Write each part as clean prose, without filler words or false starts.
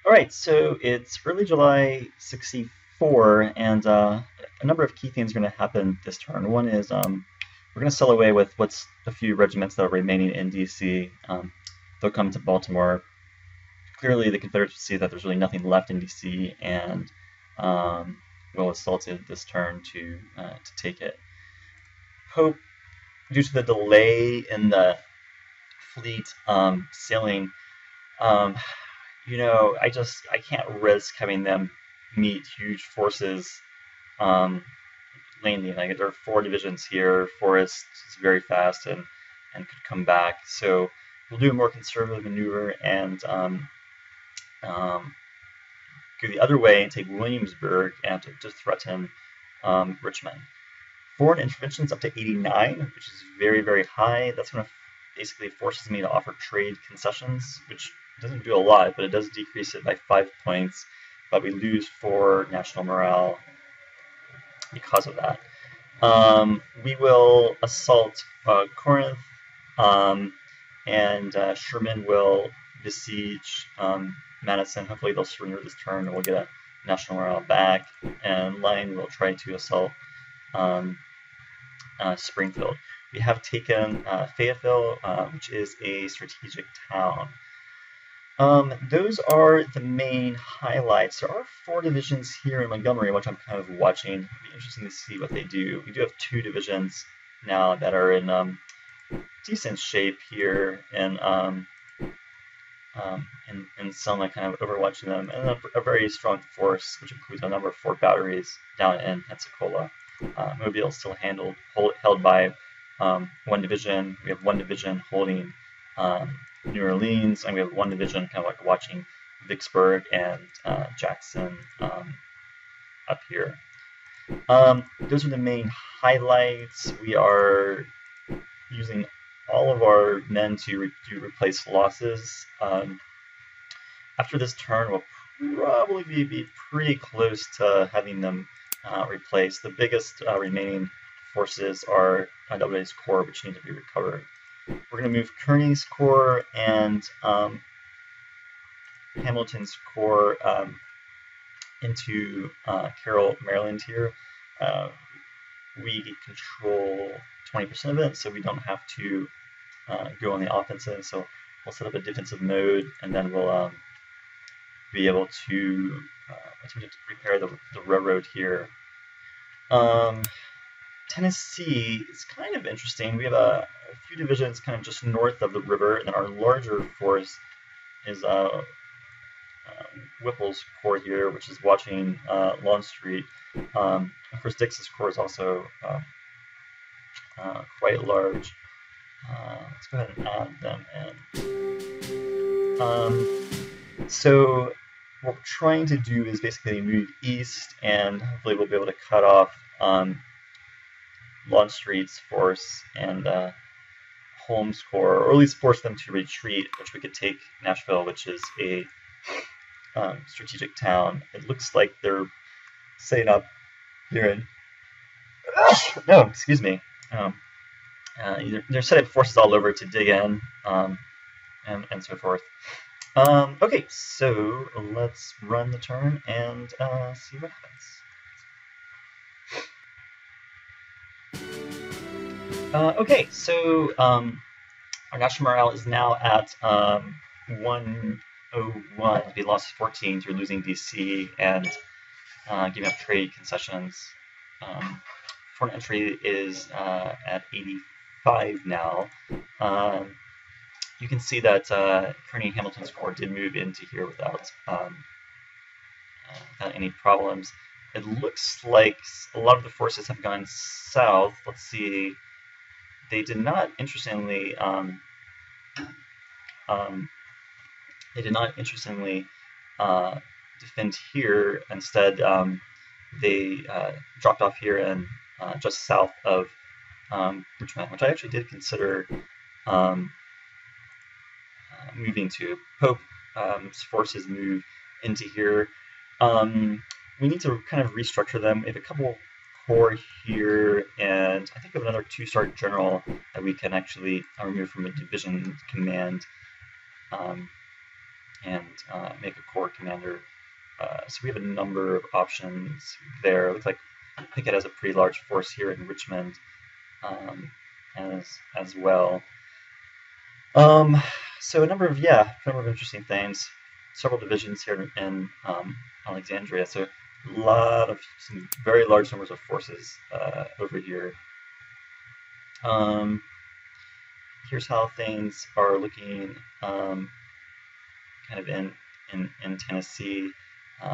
All right, so it's early July 64, and a number of key things are going to happen this turn. One is we're going to sell away with what's a few regiments that are remaining in DC. They'll come to Baltimore. Clearly, the Confederates see that there's really nothing left in DC, and will assault it this turn to take it. Pope, due to the delay in the fleet sailing, um, I can't risk having them meet huge forces um, landing. Like there are four divisions here. Forrest is very fast and could come back. So we'll do a more conservative maneuver and um, go the other way and take Williamsburg and to threaten Richmond. Foreign interventions up to 89, which is very, very high. That's going to basically forces me to offer trade concessions, which doesn't do a lot, but it does decrease it by 5 points. But we lose 4 national morale because of that. We will assault Corinth, and Sherman will besiege Madison. Hopefully they'll surrender this turn and we'll get a national morale back. And Lyon will try to assault Springfield. We have taken Fayetteville, which is a strategic town. Those are the main highlights. There are 4 divisions here in Montgomery, which I'm kind of watching. It'll be interesting to see what they do. We do have 2 divisions now that are in decent shape here, and Selma kind of overwatching them, and a very strong force, which includes a number of 4 batteries down in Pensacola. Mobile is still held by 1 division. We have 1 division holding New Orleans, and we have 1 division kind of like watching Vicksburg and Jackson up here. Those are the main highlights. We are using all of our men to replace losses. After this turn, we'll probably be pretty close to having them replaced. The biggest remaining forces are NWA's Corps, which need to be recovered. We're going to move Kearny's Corps and Hamilton's Corps into Carroll, Maryland here. We control 20% of it, so we don't have to go on the offensive. So we'll set up a defensive mode, and then we'll be able to attempt to repair the railroad here. Tennessee is kind of interesting. We have a few divisions kind of just north of the river, and then our larger force is Whipple's Corps here, which is watching Longstreet. Of course, Dix's Corps is also quite large. Let's go ahead and add them in. So what we're trying to do is basically move east, and hopefully we'll be able to cut off Longstreet's force and Holmes' Corps, or at least force them to retreat, which we could take Nashville, which is a strategic town. It looks like they're setting up here in no, excuse me. They're setting forces all over to dig in, and so forth. Okay, so let's run the turn and see what happens. Okay, so our national morale is now at 101. We lost 14 through losing DC and giving up trade concessions. Foreign entry is at 85 now. You can see that Kearny and Hamilton's Corps did move into here without any problems. It looks like a lot of the forces have gone south. Let's see. They did not, interestingly, defend here. Instead, they dropped off here and just south of Richmond, which I actually did consider moving to. Pope's forces move into here. We need to kind of restructure them. We have a couple corps here, and I think we have another 2-star general that we can actually remove from a division command and make a corps commander. So we have a number of options there. It looks like I think it has a pretty large force here in Richmond as well. So a number of interesting things. Several divisions here in Alexandria. So a lot of some very large numbers of forces over here. Here's how things are looking kind of in Tennessee. We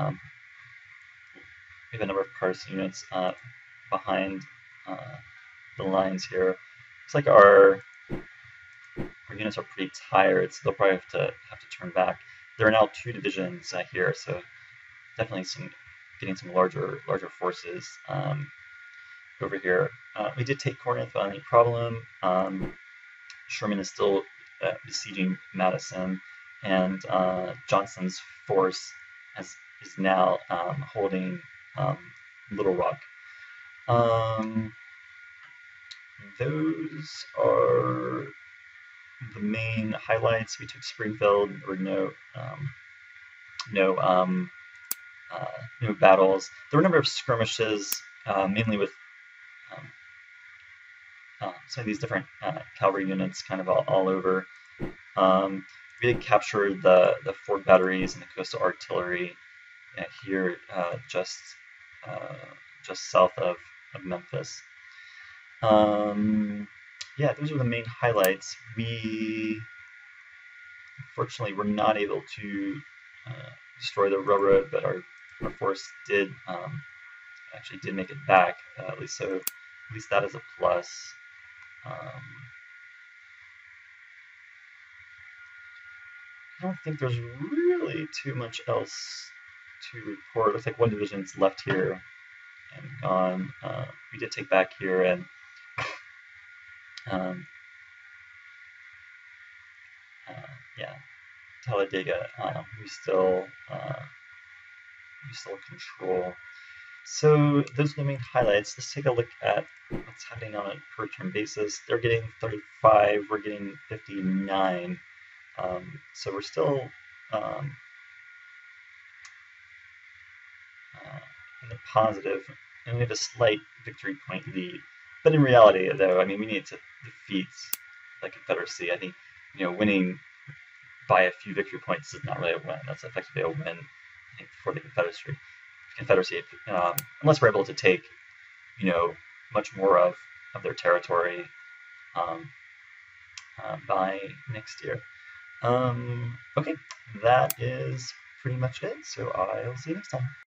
have a number of partisan units behind the lines here. Looks like our units are pretty tired, so they'll probably have to turn back. There are now 2 divisions here, so definitely getting some larger forces over here. We did take Corinth without any problem. Sherman is still besieging Madison, and Johnston's force is now holding Little Rock. Those are the main highlights. We took Springfield. There were no battles. There were a number of skirmishes, mainly with some of these different cavalry units kind of all over. We did capture the fort batteries and the coastal artillery here just south of Memphis. Yeah, those are the main highlights. We unfortunately were not able to destroy the railroad, but our force did actually make it back. At least that is a plus. I don't think there's really too much else to report. Looks like one division's left here and gone. We did take back here, and yeah, Talladega we still control. So those are the main highlights. Let's take a look at what's happening on a per turn basis. They're getting 35, we're getting 59. So we're still in the positive, and we have a slight victory point lead. But in reality, though, I mean, we need to defeat the Confederacy. I think, winning by a few victory points is not really a win. That's effectively a win, I think, for the Confederacy, unless we're able to take, much more of their territory by next year. Okay, that is pretty much it. So I'll see you next time.